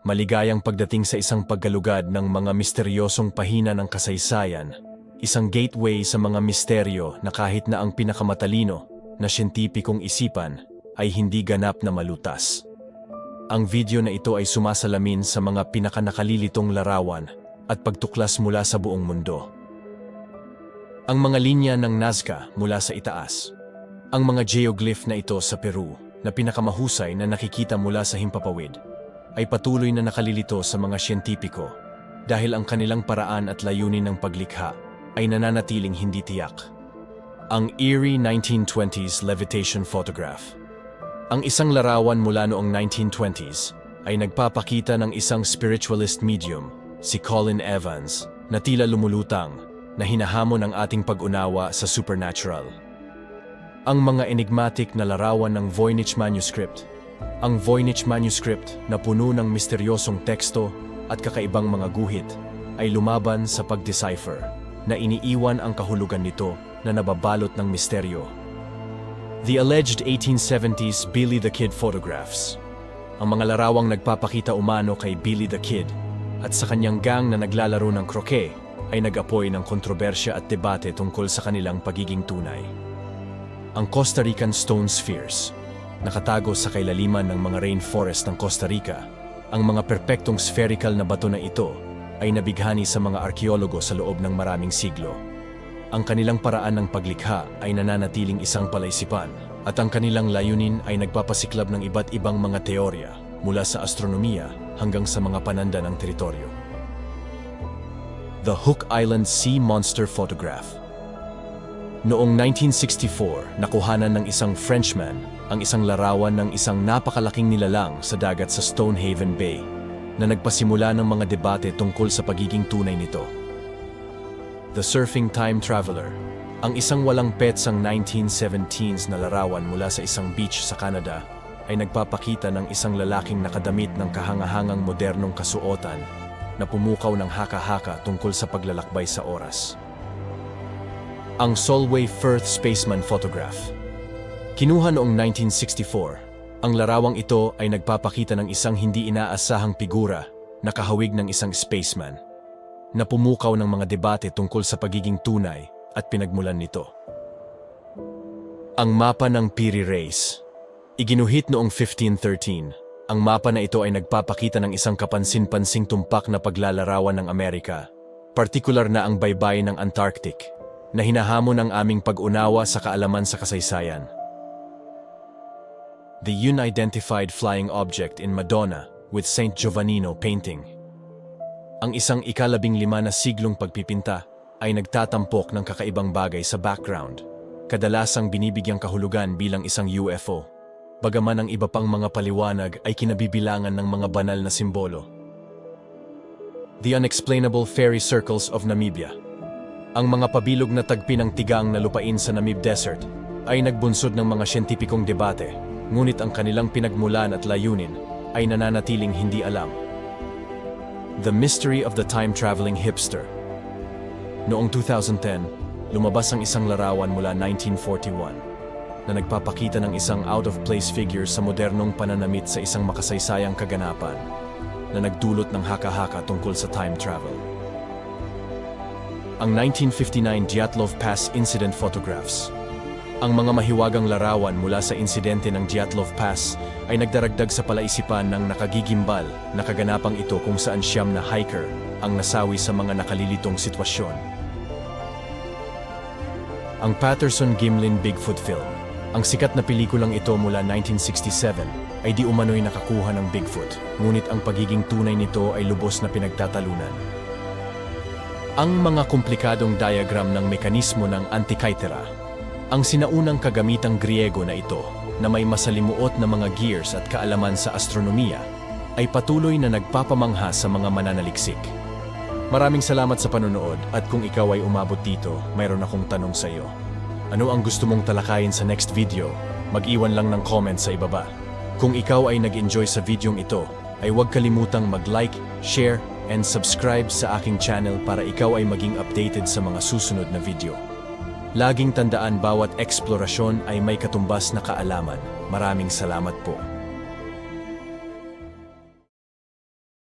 Maligayang pagdating sa isang paggalugad ng mga misteryosong pahina ng kasaysayan, isang gateway sa mga misteryo na kahit na ang pinakamatalino na siyentipikong isipan ay hindi ganap na malutas. Ang video na ito ay sumasalamin sa mga pinakanakalilitong larawan at pagtuklas mula sa buong mundo. Ang mga linya ng Nazca mula sa itaas. Ang mga geoglyph na ito sa Peru na pinakamahusay na nakikita mula sa himpapawid ay patuloy na nakalilito sa mga siyentipiko dahil ang kanilang paraan at layunin ng paglikha ay nananatiling hindi tiyak. Ang eerie 1920s levitation photograph. Ang isang larawan mula noong 1920s ay nagpapakita ng isang spiritualist medium, si Colin Evans, na tila lumulutang na hinahamon ang ating pag-unawa sa supernatural. Ang mga enigmatic na larawan ng Voynich Manuscript. Ang Voynich Manuscript na puno ng misteryosong teksto at kakaibang mga guhit ay lumaban sa pag-decipher na iniiwan ang kahulugan nito na nababalot ng misteryo. The alleged 1870s Billy the Kid photographs. Ang mga larawang nagpapakita umano kay Billy the Kid at sa kanyang gang na naglalaro ng croquet ay nag-apoy ng kontrobersya at debate tungkol sa kanilang pagiging tunay. Ang Costa Rican Stone Spheres. Nakatago sa kailaliman ng mga rainforest ng Costa Rica, ang mga perpektong spherical na bato na ito ay nabighani sa mga arkeologo sa loob ng maraming siglo. Ang kanilang paraan ng paglikha ay nananatiling isang palaisipan at ang kanilang layunin ay nagpapasiklab ng iba't ibang mga teorya mula sa astronomiya hanggang sa mga pananda ng teritoryo. The Hook Island Sea Monster Photograph. Noong 1964, nakuhanan ng isang Frenchman ang isang larawan ng isang napakalaking nilalang sa dagat sa Stonehaven Bay na nagpasimula ng mga debate tungkol sa pagiging tunay nito. The Surfing Time Traveler, ang isang walang petsang 1917s na larawan mula sa isang beach sa Canada ay nagpapakita ng isang lalaking nakadamit ng kahangahangang modernong kasuotan na pumukaw ng haka-haka tungkol sa paglalakbay sa oras. Ang Solway Firth Spaceman Photograph. Kinuha noong 1964, ang larawang ito ay nagpapakita ng isang hindi inaasahang figura na kahawig ng isang spaceman na pumukaw ng mga debate tungkol sa pagiging tunay at pinagmulan nito. Ang mapa ng Piri Reis. Iginuhit noong 1513, ang mapa na ito ay nagpapakita ng isang kapansin-pansing tumpak na paglalarawan ng Amerika, partikular na ang baybayin ng Antarctic, na hinahamon ang aming pag-unawa sa kaalaman sa kasaysayan. The Unidentified Flying Object in Madonna with Saint Giovannino painting. Ang isang ika-15 na siglong pagpipinta ay nagtatampok ng kakaibang bagay sa background, kadalasang binibigyang kahulugan bilang isang UFO, bagaman ang iba pang mga paliwanag ay kinabibilangan ng mga banal na simbolo. The Unexplainable Fairy Circles of Namibia. Ang mga pabilog na tagpi ng tigang na lupain sa Namib Desert ay nagbunsod ng mga siyentipikong debate, ngunit ang kanilang pinagmulan at layunin ay nananatiling hindi alam. The Mystery of the Time-Traveling Hipster. Noong 2010, lumabas ang isang larawan mula 1941 na nagpapakita ng isang out-of-place figure sa modernong pananamit sa isang makasaysayang kaganapan na nagdulot ng haka-haka tungkol sa time travel. Ang 1959 Dyatlov Pass Incident Photographs. Ang mga mahiwagang larawan mula sa insidente ng Dyatlov Pass ay nagdaragdag sa palaisipan ng nakagigimbal na kaganapang ito kung saan siyam na hiker ang nasawi sa mga nakalilitong sitwasyon. Ang Patterson-Gimlin Bigfoot Film. Ang sikat na pelikulang ito mula 1967 ay di umano'y nakakuha ng Bigfoot, ngunit ang pagiging tunay nito ay lubos na pinagtatalunan. Ang mga komplikadong diagram ng mekanismo ng Antikythera. Ang sinaunang kagamitang Griego na ito, na may masalimuot na mga gears at kaalaman sa astronomiya, ay patuloy na nagpapamangha sa mga mananaliksik. Maraming salamat sa panonood at kung ikaw ay umabot dito, mayroon akong tanong sa iyo. Ano ang gusto mong talakayin sa next video? Mag-iwan lang ng comment sa ibaba. Kung ikaw ay nag-enjoy sa videong ito, ay huwag kalimutang mag-like, share, and subscribe sa aking channel para ikaw ay maging updated sa mga susunod na video. Laging tandaan bawat eksplorasyon ay may katumbas na kaalaman. Maraming salamat po.